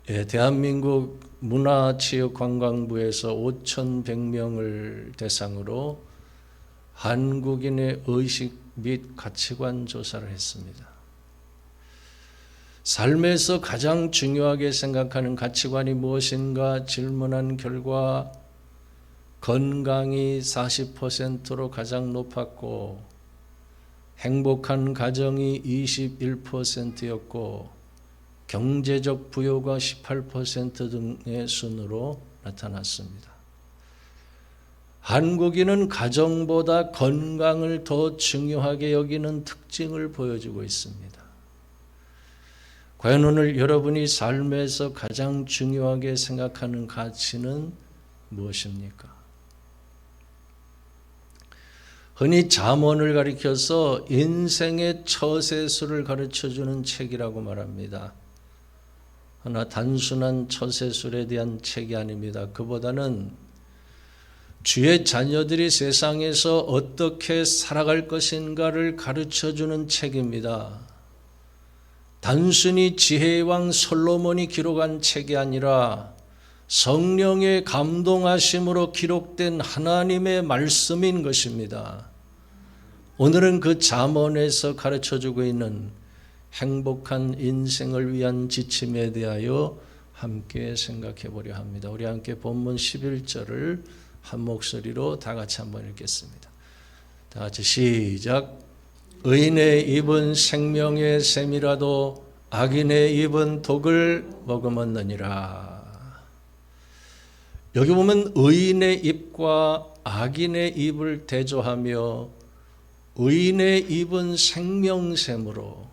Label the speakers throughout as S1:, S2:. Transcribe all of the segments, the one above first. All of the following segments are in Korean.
S1: 대한민국 문화체육관광부에서 5,100명을 대상으로 한국인의 의식 및 가치관 조사를 했습니다. 삶에서 가장 중요하게 생각하는 가치관이 무엇인가 질문한 결과 건강이 40%로 가장 높았고 행복한 가정이 21%였고 경제적 부여가 18% 등의 순으로 나타났습니다. 한국인은 가정보다 건강을 더 중요하게 여기는 특징을 보여주고 있습니다. 과연 오늘 여러분이 삶에서 가장 중요하게 생각하는 가치는 무엇입니까? 흔히 잠언을 가리켜서 인생의 처세술을 가르쳐주는 책이라고 말합니다. 그러나 단순한 처세술에 대한 책이 아닙니다. 그보다는 주의 자녀들이 세상에서 어떻게 살아갈 것인가를 가르쳐주는 책입니다. 단순히 지혜의 왕 솔로몬이 기록한 책이 아니라 성령의 감동하심으로 기록된 하나님의 말씀인 것입니다. 오늘은 그 잠언에서 가르쳐주고 있는 행복한 인생을 위한 지침에 대하여 함께 생각해 보려 합니다. 우리 함께 본문 11절을 한 목소리로 다 같이 한번 읽겠습니다. 다 같이 시작. 의인의 입은 생명의 샘이라도 악인의 입은 독을 머금었느니라. 여기 보면 의인의 입과 악인의 입을 대조하며 의인의 입은 생명샘으로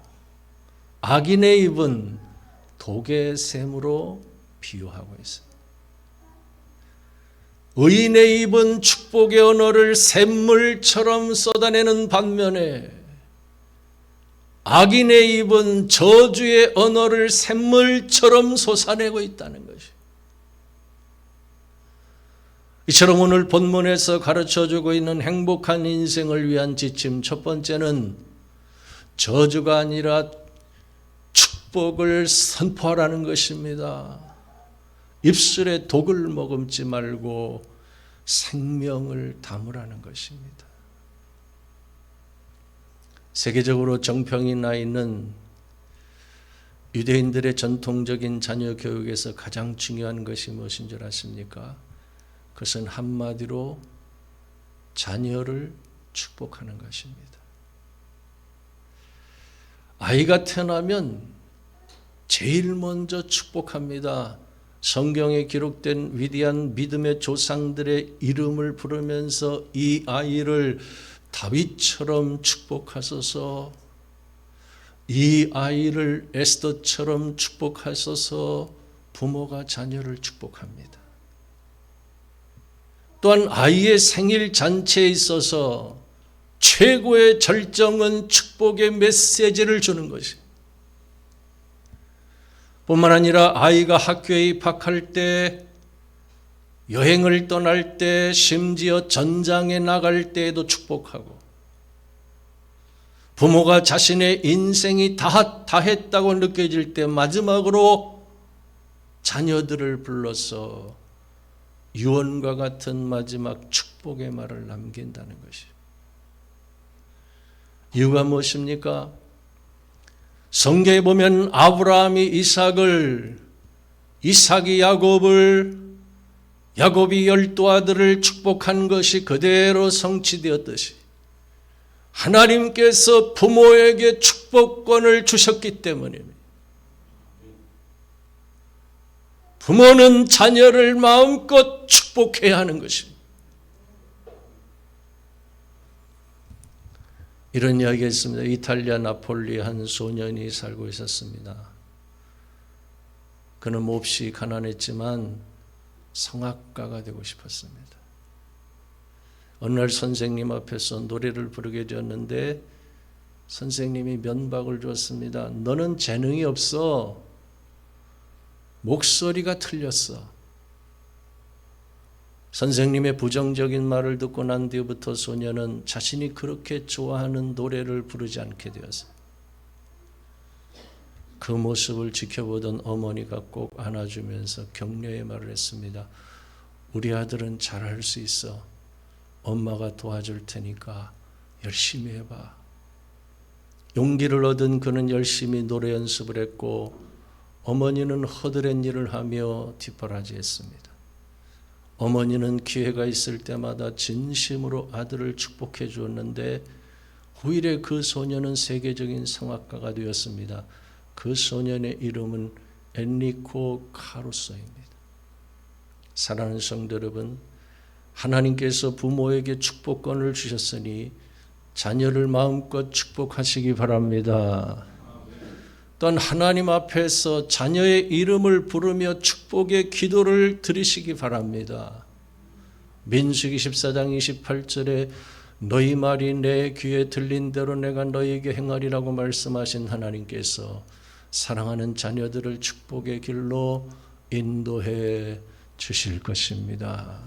S1: 악인의 입은 독의 샘으로 비유하고 있습니다. 의인의 입은 축복의 언어를 샘물처럼 쏟아내는 반면에 악인의 입은 저주의 언어를 샘물처럼 솟아내고 있다는 것이에요. 이처럼 오늘 본문에서 가르쳐주고 있는 행복한 인생을 위한 지침 첫 번째는 저주가 아니라 축복을 선포하라는 것입니다. 입술에 독을 머금지 말고 생명을 담으라는 것입니다. 세계적으로 정평이 나 있는 유대인들의 전통적인 자녀 교육에서 가장 중요한 것이 무엇인 줄 아십니까? 그것은 한마디로 자녀를 축복하는 것입니다. 아이가 태어나면 제일 먼저 축복합니다. 성경에 기록된 위대한 믿음의 조상들의 이름을 부르면서 이 아이를 다윗처럼 축복하소서, 이 아이를 에스더처럼 축복하소서 부모가 자녀를 축복합니다. 또한 아이의 생일 잔치에 있어서 최고의 절정은 축복의 메시지를 주는 것입니다. 뿐만 아니라 아이가 학교에 입학할 때, 여행을 떠날 때, 심지어 전장에 나갈 때에도 축복하고, 부모가 자신의 인생이 다 했다고 느껴질 때 마지막으로 자녀들을 불러서 유언과 같은 마지막 축복의 말을 남긴다는 것이에요. 이유가 무엇입니까? 성경에 보면 아브라함이 이삭이 야곱이 12 아들을 축복한 것이 그대로 성취되었듯이 하나님께서 부모에게 축복권을 주셨기 때문입니다. 부모는 자녀를 마음껏 축복해야 하는 것입니다. 이런 이야기가 있습니다. 이탈리아 나폴리 한 소년이 살고 있었습니다. 그는 몹시 가난했지만 성악가가 되고 싶었습니다. 어느 날 선생님 앞에서 노래를 부르게 되었는데 선생님이 면박을 줬습니다. 너는 재능이 없어. 목소리가 틀렸어. 선생님의 부정적인 말을 듣고 난 뒤부터 소녀는 자신이 그렇게 좋아하는 노래를 부르지 않게 되었어요. 그 모습을 지켜보던 어머니가 꼭 안아주면서 격려의 말을 했습니다. 우리 아들은 잘할 수 있어. 엄마가 도와줄 테니까 열심히 해봐. 용기를 얻은 그는 열심히 노래 연습을 했고 어머니는 허드렛 일을 하며 뒷바라지했습니다. 어머니는 기회가 있을 때마다 진심으로 아들을 축복해 주었는데 후일에 그 소녀는 세계적인 성악가가 되었습니다. 그 소년의 이름은 엔리코 카루소입니다. 사랑하는 성도 여러분, 하나님께서 부모에게 축복권을 주셨으니 자녀를 마음껏 축복하시기 바랍니다. 또한 하나님 앞에서 자녀의 이름을 부르며 축복의 기도를 드리시기 바랍니다. 민수기 14장 28절에 너희 말이 내 귀에 들린 대로 내가 너희에게 행하리라고 말씀하신 하나님께서 사랑하는 자녀들을 축복의 길로 인도해 주실 것입니다.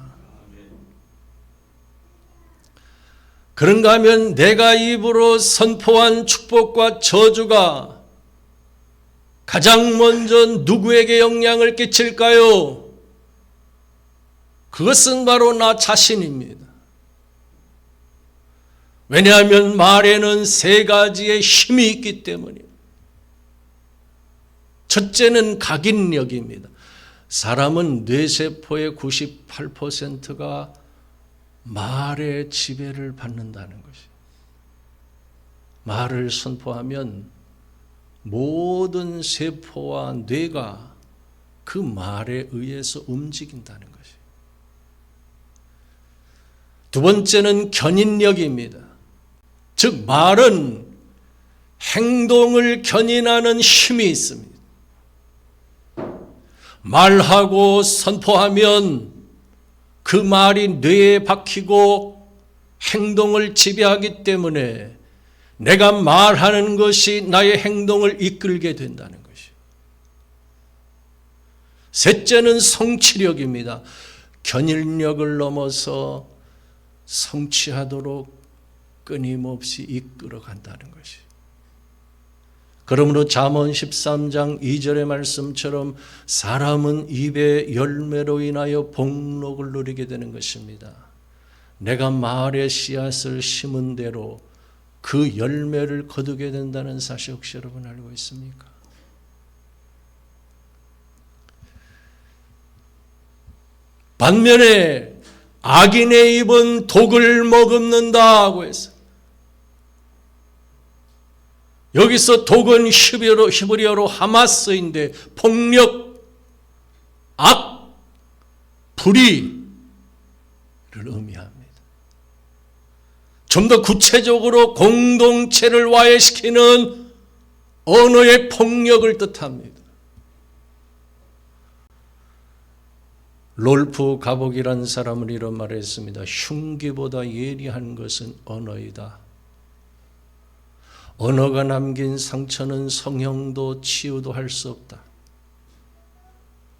S1: 그런가 하면 내가 입으로 선포한 축복과 저주가 가장 먼저 누구에게 영향을 끼칠까요? 그것은 바로 나 자신입니다. 왜냐하면 말에는 세 가지의 힘이 있기 때문이에요. 첫째는 각인력입니다. 사람은 뇌세포의 98%가 말의 지배를 받는다는 것이에요. 말을 선포하면 모든 세포와 뇌가 그 말에 의해서 움직인다는 것이에요. 두 번째는 견인력입니다. 즉 말은 행동을 견인하는 힘이 있습니다. 말하고 선포하면 그 말이 뇌에 박히고 행동을 지배하기 때문에 내가 말하는 것이 나의 행동을 이끌게 된다는 것이에요. 셋째는 성취력입니다. 견인력을 넘어서 성취하도록 끊임없이 이끌어간다는 것이에요. 그러므로 잠언 13장 2절의 말씀처럼 사람은 입의 열매로 인하여 복록을 누리게 되는 것입니다. 내가 말의 씨앗을 심은 대로 그 열매를 거두게 된다는 사실 혹시 여러분 알고 있습니까? 반면에 악인의 입은 독을 머금는다고 했어요. 여기서 독은 히브리어로 하마스인데 폭력, 악, 불의를 의미합니다. 좀 더 구체적으로 공동체를 와해시키는 언어의 폭력을 뜻합니다. 롤프 가복이라는 사람은 이런 말을 했습니다. 흉기보다 예리한 것은 언어이다. 언어가 남긴 상처는 성형도 치유도 할 수 없다.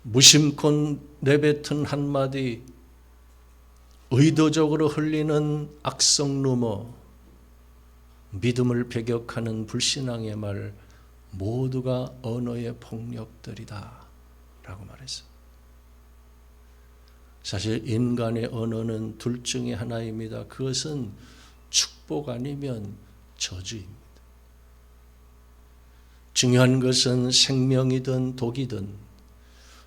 S1: 무심코 내뱉은 한마디, 의도적으로 흘리는 악성 루머, 믿음을 배격하는 불신앙의 말, 모두가 언어의 폭력들이다 라고 말했습니다. 사실 인간의 언어는 둘 중에 하나입니다. 그것은 축복 아니면 저주입니다. 중요한 것은 생명이든 독이든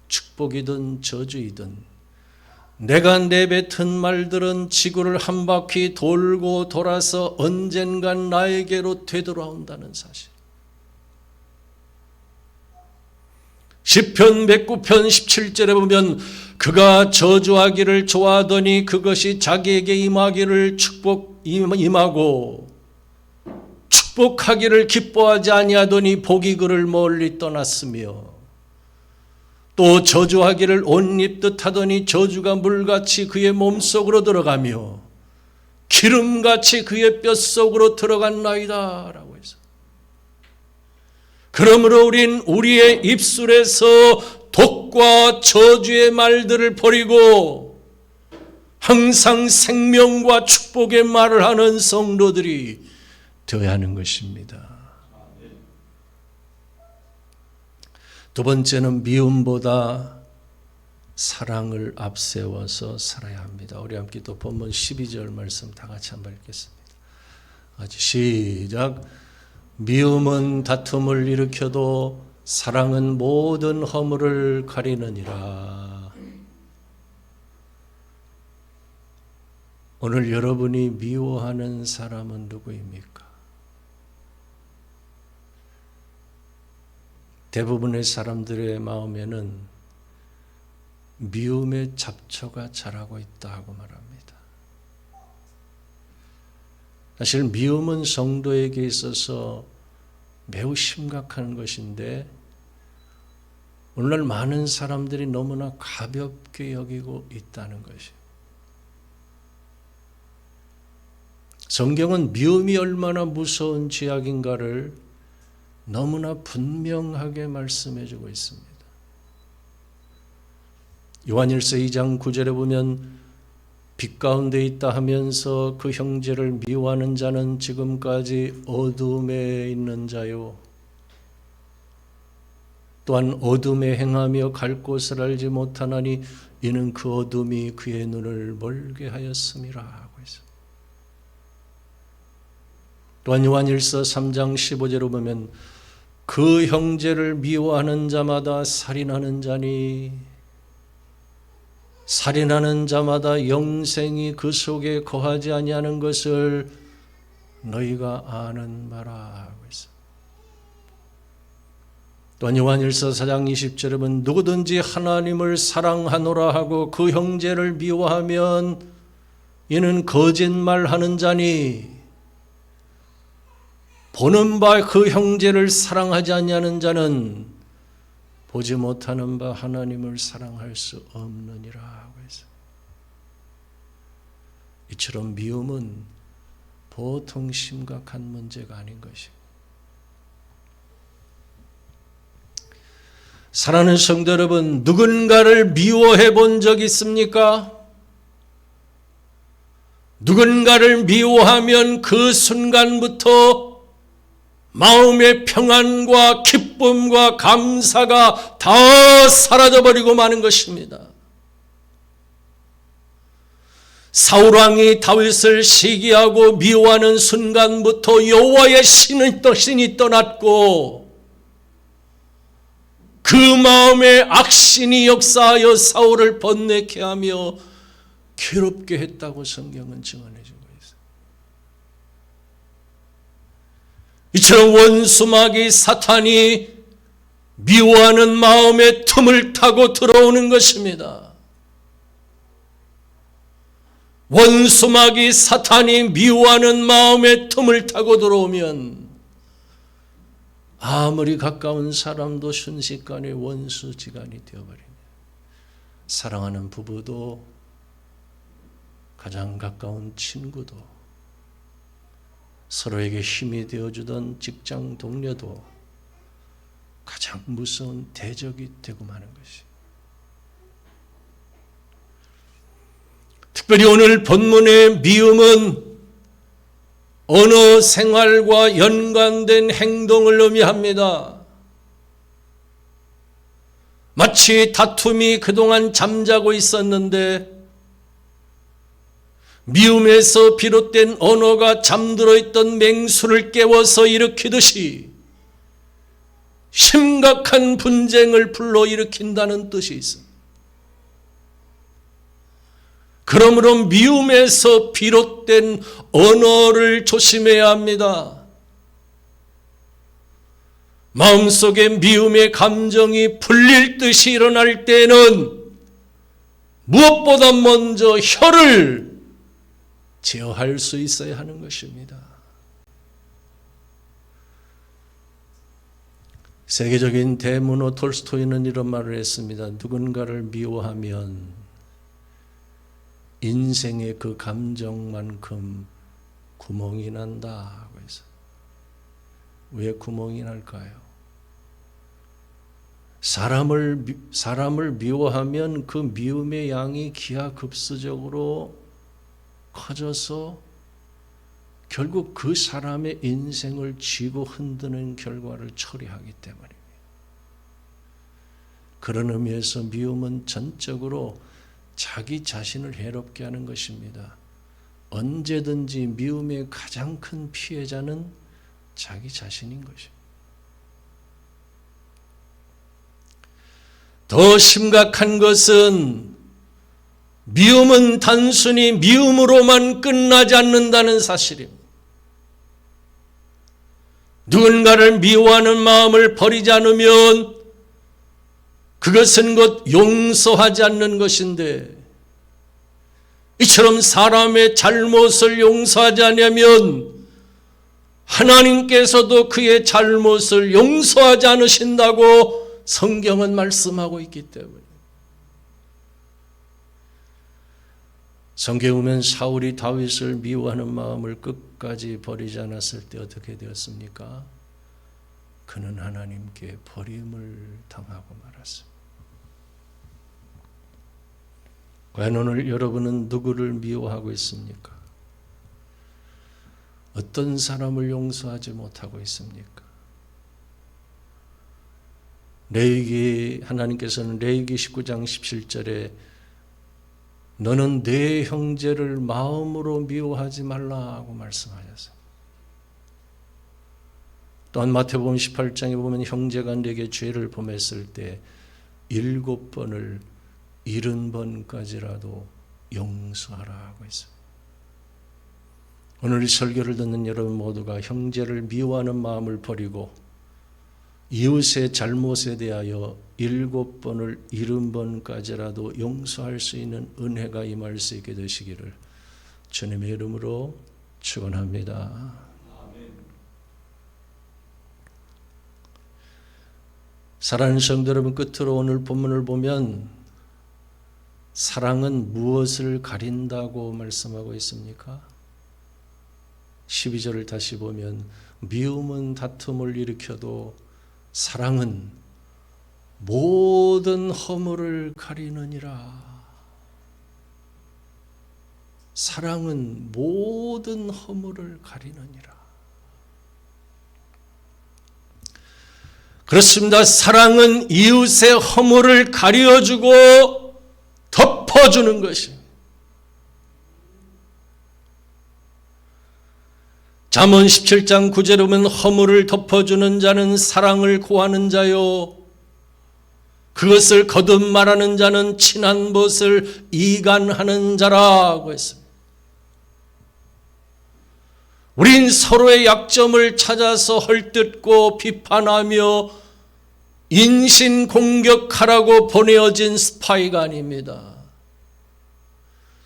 S1: 축복이든 저주이든 내가 내뱉은 말들은 지구를 한 바퀴 돌고 돌아서 언젠간 나에게로 되돌아온다는 사실. 시편 109편 17절에 보면 그가 저주하기를 좋아하더니 그것이 자기에게 임하기를 임하고 축복하기를 기뻐하지 아니하더니 복이 그를 멀리 떠났으며 또 저주하기를 옷 입듯 하더니 저주가 물같이 그의 몸속으로 들어가며 기름같이 그의 뼛속으로 들어갔나이다 라고 해서 그러므로 우린 우리의 입술에서 독과 저주의 말들을 버리고 항상 생명과 축복의 말을 하는 성도들이 되어야 하는 것입니다. 두 번째는 미움보다 사랑을 앞세워서 살아야 합니다. 우리 함께 또 본문 12절 말씀 다 같이 한번 읽겠습니다. 같이 시작. 미움은 다툼을 일으켜도 사랑은 모든 허물을 가리느니라. 오늘 여러분이 미워하는 사람은 누구입니까? 대부분의 사람들의 마음에는 미움의 잡초가 자라고 있다고 말합니다. 사실 미움은 성도에게 있어서 매우 심각한 것인데 오늘날 많은 사람들이 너무나 가볍게 여기고 있다는 것이. 성경은 미움이 얼마나 무서운 죄악인가를 너무나 분명하게 말씀해 주고 있습니다. 요한일서 2장 9절에 보면 빛 가운데 있다 하면서 그 형제를 미워하는 자는 지금까지 어둠에 있는 자요. 또한 어둠에 행하며 갈 곳을 알지 못하나니 이는 그 어둠이 그의 눈을 멀게 하였음이라 하고 있습니다. 또한 요한일서 3장 15절에 보면 그 형제를 미워하는 자마다 살인하는 자니 살인하는 자마다 영생이 그 속에 거하지 아니하는 것을 너희가 아는 바라 하고 있어. 또한 요한일서 4장 20절에 보면 누구든지 하나님을 사랑하노라 하고 그 형제를 미워하면 이는 거짓말하는 자니 보는 바 그 형제를 사랑하지 아니하는 자는 보지 못하는 바 하나님을 사랑할 수 없느니라 하고 있어요. 이처럼 미움은 보통 심각한 문제가 아닌 것이고 사랑하는 성도 여러분, 누군가를 미워해 본 적 있습니까? 누군가를 미워하면 그 순간부터 마음의 평안과 기쁨과 감사가 다 사라져버리고 마는 것입니다. 사울왕이 다윗을 시기하고 미워하는 순간부터 여호와의 신이 떠났고 그 마음에 악신이 역사하여 사울을 번뇌케 하며 괴롭게 했다고 성경은 증언해 주고 있어요. 이처럼 원수마귀 사탄이 미워하는 마음에 틈을 타고 들어오는 것입니다. 원수마귀 사탄이 미워하는 마음에 틈을 타고 들어오면 아무리 가까운 사람도 순식간에 원수지간이 되어버립니다. 사랑하는 부부도 가장 가까운 친구도 서로에게 힘이 되어주던 직장 동료도 가장 무서운 대적이 되고 마는 것이. 특별히 오늘 본문의 미움은 언어 생활과 연관된 행동을 의미합니다. 마치 다툼이 그동안 잠자고 있었는데 미움에서 비롯된 언어가 잠들어 있던 맹수를 깨워서 일으키듯이 심각한 분쟁을 불러일으킨다는 뜻이 있습니다. 그러므로 미움에서 비롯된 언어를 조심해야 합니다. 마음속에 미움의 감정이 불릴 듯이 일어날 때는 무엇보다 먼저 혀를 제어할 수 있어야 하는 것입니다. 세계적인 대문호 톨스토이는 이런 말을 했습니다. 누군가를 미워하면 인생의 그 감정만큼 구멍이 난다 하고 있어요. 왜 구멍이 날까요? 사람을 미워하면 그 미움의 양이 기하급수적으로 커져서 결국 그 사람의 인생을 쥐고 흔드는 결과를 초래하기 때문입니다. 그런 의미에서 미움은 전적으로 자기 자신을 해롭게 하는 것입니다. 언제든지 미움의 가장 큰 피해자는 자기 자신인 것입니다. 더 심각한 것은 미움은 단순히 미움으로만 끝나지 않는다는 사실입니다. 누군가를 미워하는 마음을 버리지 않으면 그것은 곧 용서하지 않는 것인데, 이처럼 사람의 잘못을 용서하지 않으면 하나님께서도 그의 잘못을 용서하지 않으신다고 성경은 말씀하고 있기 때문에, 성경에 보면 사울이 다윗을 미워하는 마음을 끝까지 버리지 않았을 때 어떻게 되었습니까? 그는 하나님께 버림을 당하고 말았습니다. 과연 오늘 여러분은 누구를 미워하고 있습니까? 어떤 사람을 용서하지 못하고 있습니까? 하나님께서는 레위기 19장 17절에 너는 내 형제를 마음으로 미워하지 말라고 말씀하셨어요. 또한 마태복음 18장에 보면 형제가 내게 죄를 범했을 때 7번을 70번까지라도 용서하라고 했습니다. 오늘 이 설교를 듣는 여러분 모두가 형제를 미워하는 마음을 버리고 이웃의 잘못에 대하여 7번을 70번까지라도 용서할 수 있는 은혜가 임할 수 있게 되시기를 주님의 이름으로 축원합니다. 사랑하는 성도 여러분, 끝으로 오늘 본문을 보면 사랑은 무엇을 가린다고 말씀하고 있습니까? 12절을 다시 보면 미움은 다툼을 일으켜도 사랑은 모든 허물을 가리느니라. 사랑은 모든 허물을 가리느니라. 그렇습니다. 사랑은 이웃의 허물을 가려주고 덮어주는 것입니다. 잠언 17장 9절에 보면 허물을 덮어주는 자는 사랑을 구하는 자요, 그것을 거듭 말하는 자는 친한 벗을 이간하는 자라고 했습니다. 우린 서로의 약점을 찾아서 헐뜯고 비판하며 인신공격하라고 보내어진 스파이가 아닙니다.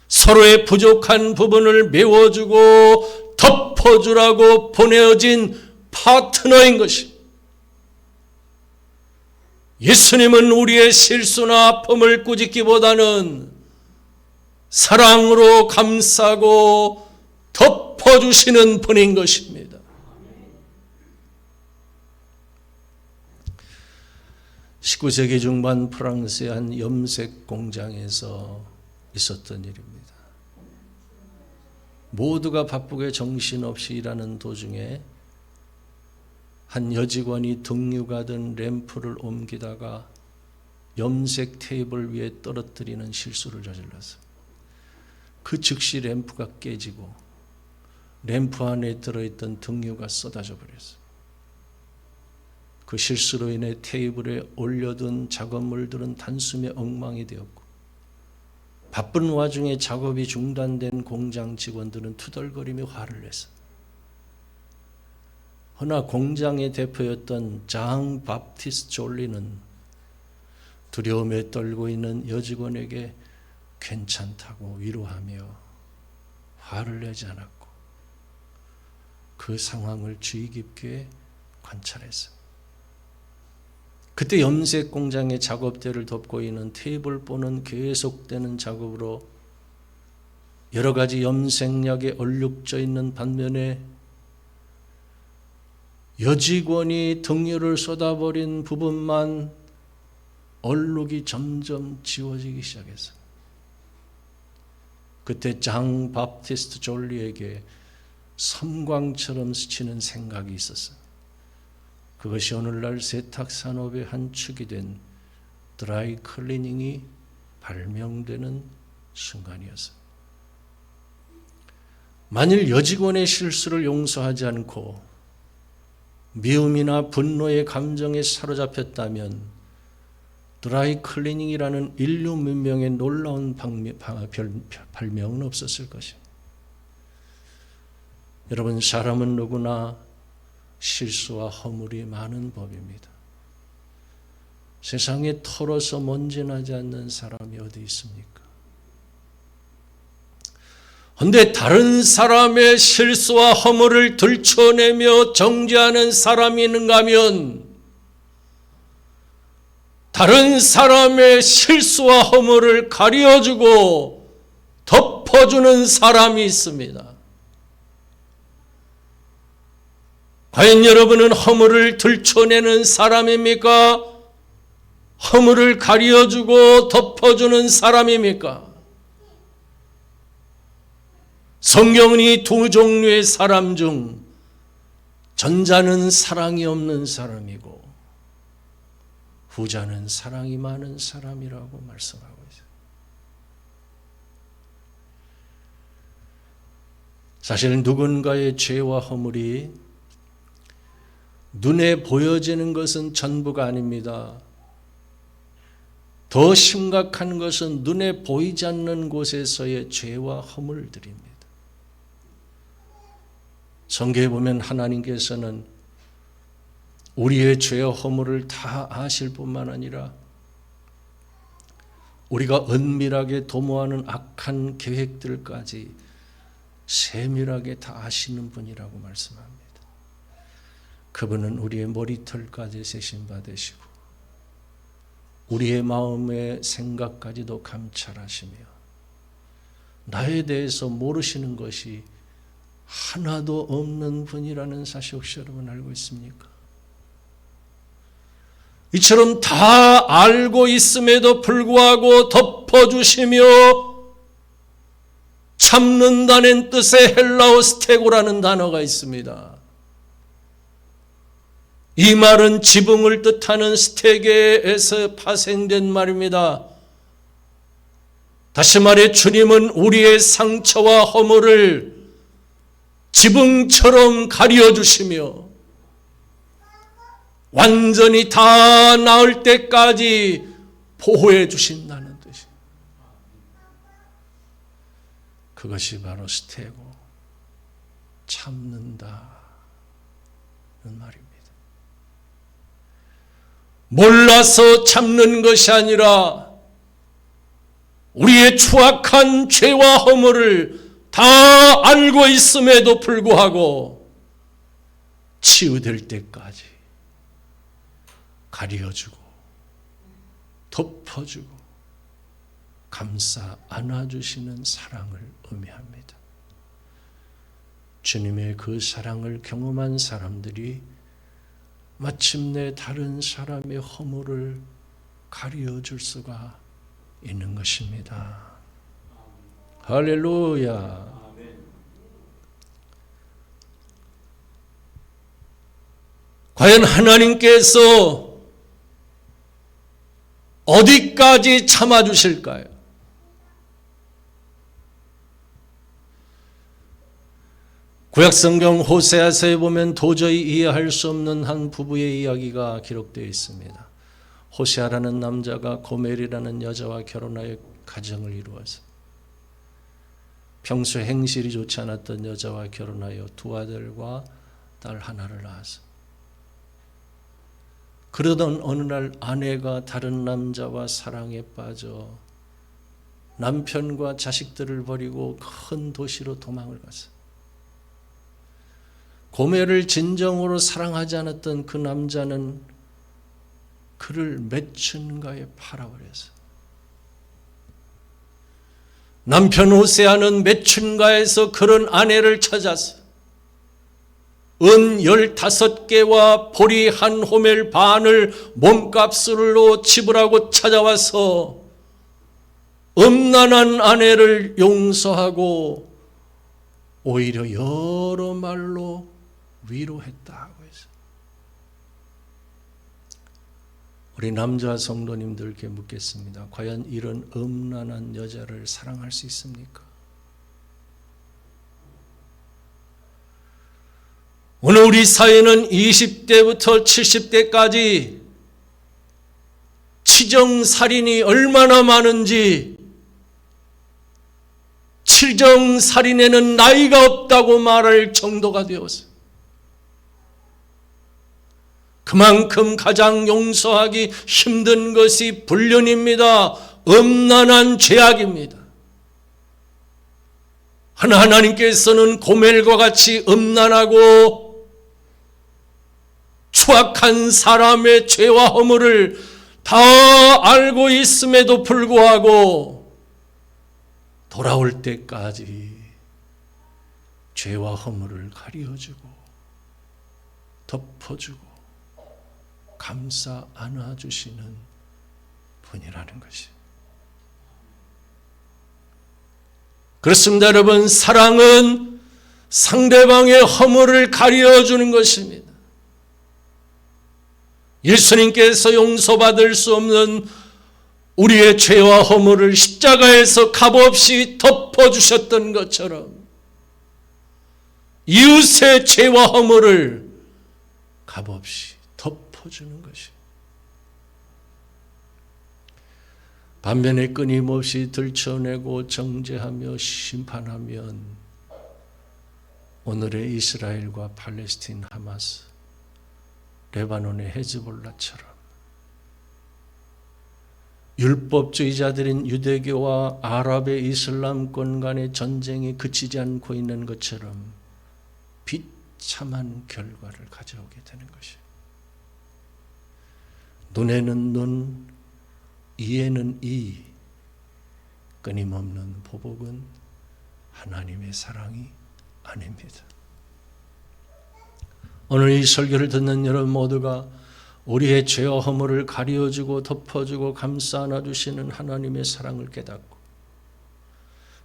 S1: 서로의 부족한 부분을 메워주고 덮어주라고 보내어진 파트너인 것입니다. 예수님은 우리의 실수나 아픔을 꾸짖기보다는 사랑으로 감싸고 덮어주시는 분인 것입니다. (19세기) 중반 프랑스의 한 염색 공장에서 있었던 일입니다. 모두가 바쁘게 정신없이 일하는 도중에 한 여직원이 등유가 든 램프를 옮기다가 염색 테이블 위에 떨어뜨리는 실수를 저질렀어요. 그 즉시 램프가 깨지고 램프 안에 들어있던 등유가 쏟아져 버렸어요. 그 실수로 인해 테이블에 올려둔 작업물들은 단숨에 엉망이 되었고, 바쁜 와중에 작업이 중단된 공장 직원들은 투덜거리며 화를 냈어요. 허나 공장의 대표였던 장 바프티스트 졸리는 두려움에 떨고 있는 여직원에게 괜찮다고 위로하며 화를 내지 않았고 그 상황을 주의 깊게 관찰했어요. 그때 염색 공장의 작업대를 덮고 있는 테이블보는 계속되는 작업으로 여러 가지 염색약에 얼룩져 있는 반면에 여직원이 등유를 쏟아버린 부분만 얼룩이 점점 지워지기 시작했어요. 그때 장 바프티스트 졸리에게 섬광처럼 스치는 생각이 있었어요. 그것이 오늘날 세탁산업의 한 축이 된 드라이 클리닝이 발명되는 순간이었어요. 만일 여직원의 실수를 용서하지 않고 미움이나 분노의 감정에 사로잡혔다면 드라이 클리닝이라는 인류 문명의 놀라운 발명은 없었을 것입니다. 여러분, 사람은 누구나 실수와 허물이 많은 법입니다. 세상에 털어서 먼지 나지 않는 사람이 어디 있습니까? 그런데 다른 사람의 실수와 허물을 들춰내며 정죄하는 사람이 있는가 하면 다른 사람의 실수와 허물을 가려주고 덮어주는 사람이 있습니다. 과연 여러분은 허물을 들춰내는 사람입니까? 허물을 가려주고 덮어주는 사람입니까? 성경은 이 두 종류의 사람 중 전자는 사랑이 없는 사람이고 후자는 사랑이 많은 사람이라고 말씀하고 있어요. 사실 누군가의 죄와 허물이 눈에 보여지는 것은 전부가 아닙니다. 더 심각한 것은 눈에 보이지 않는 곳에서의 죄와 허물들입니다. 성경에 보면 하나님께서는 우리의 죄와 허물을 다 아실 뿐만 아니라 우리가 은밀하게 도모하는 악한 계획들까지 세밀하게 다 아시는 분이라고 말씀합니다. 그분은 우리의 머리털까지 세심받으시고 우리의 마음의 생각까지도 감찰하시며 나에 대해서 모르시는 것이 하나도 없는 분이라는 사실 혹시 여러분 알고 있습니까? 이처럼 다 알고 있음에도 불구하고 덮어주시며 참는다는 뜻의 헬라어 스테고라는 단어가 있습니다. 이 말은 지붕을 뜻하는 스테게에서 파생된 말입니다. 다시 말해 주님은 우리의 상처와 허물을 지붕처럼 가려주시며 완전히 다 나을 때까지 보호해 주신다는 뜻이. 그것이 바로 스테고, 참는다는 말입니다. 몰라서 참는 것이 아니라 우리의 추악한 죄와 허물을 다 알고 있음에도 불구하고 치유될 때까지 가려주고 덮어주고 감싸 안아주시는 사랑을 의미합니다. 주님의 그 사랑을 경험한 사람들이 마침내 다른 사람의 허물을 가려줄 수가 있는 것입니다. 할렐루야. 과연 하나님께서 어디까지 참아주실까요? 구약성경 호세아서에 보면 도저히 이해할 수 없는 한 부부의 이야기가 기록되어 있습니다. 호세아라는 남자가 고멜이라는 여자와 결혼하여 가정을 이루어서 평소 행실이 좋지 않았던 여자와 결혼하여 두 아들과 딸 하나를 낳았어. 그러던 어느 날 아내가 다른 남자와 사랑에 빠져 남편과 자식들을 버리고 큰 도시로 도망을 갔어. 고멜을 진정으로 사랑하지 않았던 그 남자는 그를 매춘가에 팔아버렸어. 남편 호세아는 매춘가에서 그런 아내를 찾았어. 은 15개와 보리 한 호멜 반을 몸값으로 지불하고 찾아와서 음란한 아내를 용서하고 오히려 여러 말로 위로했다고 해서 우리 남자 성도님들께 묻겠습니다. 과연 이런 음란한 여자를 사랑할 수 있습니까? 오늘 우리 사회는 20대부터 70대까지 치정살인이 얼마나 많은지, 치정살인에는 나이가 없다고 말할 정도가 되었어요. 그만큼 가장 용서하기 힘든 것이 불륜입니다. 음란한 죄악입니다. 하나님께서는 고멜과 같이 음란하고 추악한 사람의 죄와 허물을 다 알고 있음에도 불구하고 돌아올 때까지 죄와 허물을 가려주고 덮어주고 감싸 안아주시는 분이라는 것이. 그렇습니다, 여러분. 사랑은 상대방의 허물을 가려주는 것입니다. 예수님께서 용서받을 수 없는 우리의 죄와 허물을 십자가에서 값없이 덮어주셨던 것처럼 이웃의 죄와 허물을 값없이 덮어주는 것이. 반면에 끊임없이 들춰내고 정죄하며 심판하면 오늘의 이스라엘과 팔레스틴 하마스, 레바논의 헤즈볼라처럼 율법주의자들인 유대교와 아랍의 이슬람권 간의 전쟁이 그치지 않고 있는 것처럼 비참한 결과를 가져오게 되는 것이. 눈에는 눈, 이에는 이, 끊임없는 보복은 하나님의 사랑이 아닙니다. 오늘 이 설교를 듣는 여러분 모두가 우리의 죄와 허물을 가려주고 덮어주고 감싸 안아주시는 하나님의 사랑을 깨닫고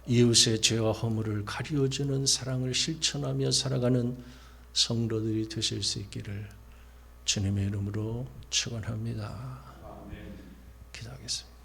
S1: 이웃의 죄와 허물을 가려주는 사랑을 실천하며 살아가는 성도들이 되실 수 있기를 주님의 이름으로 축원합니다. 기도하겠습니다.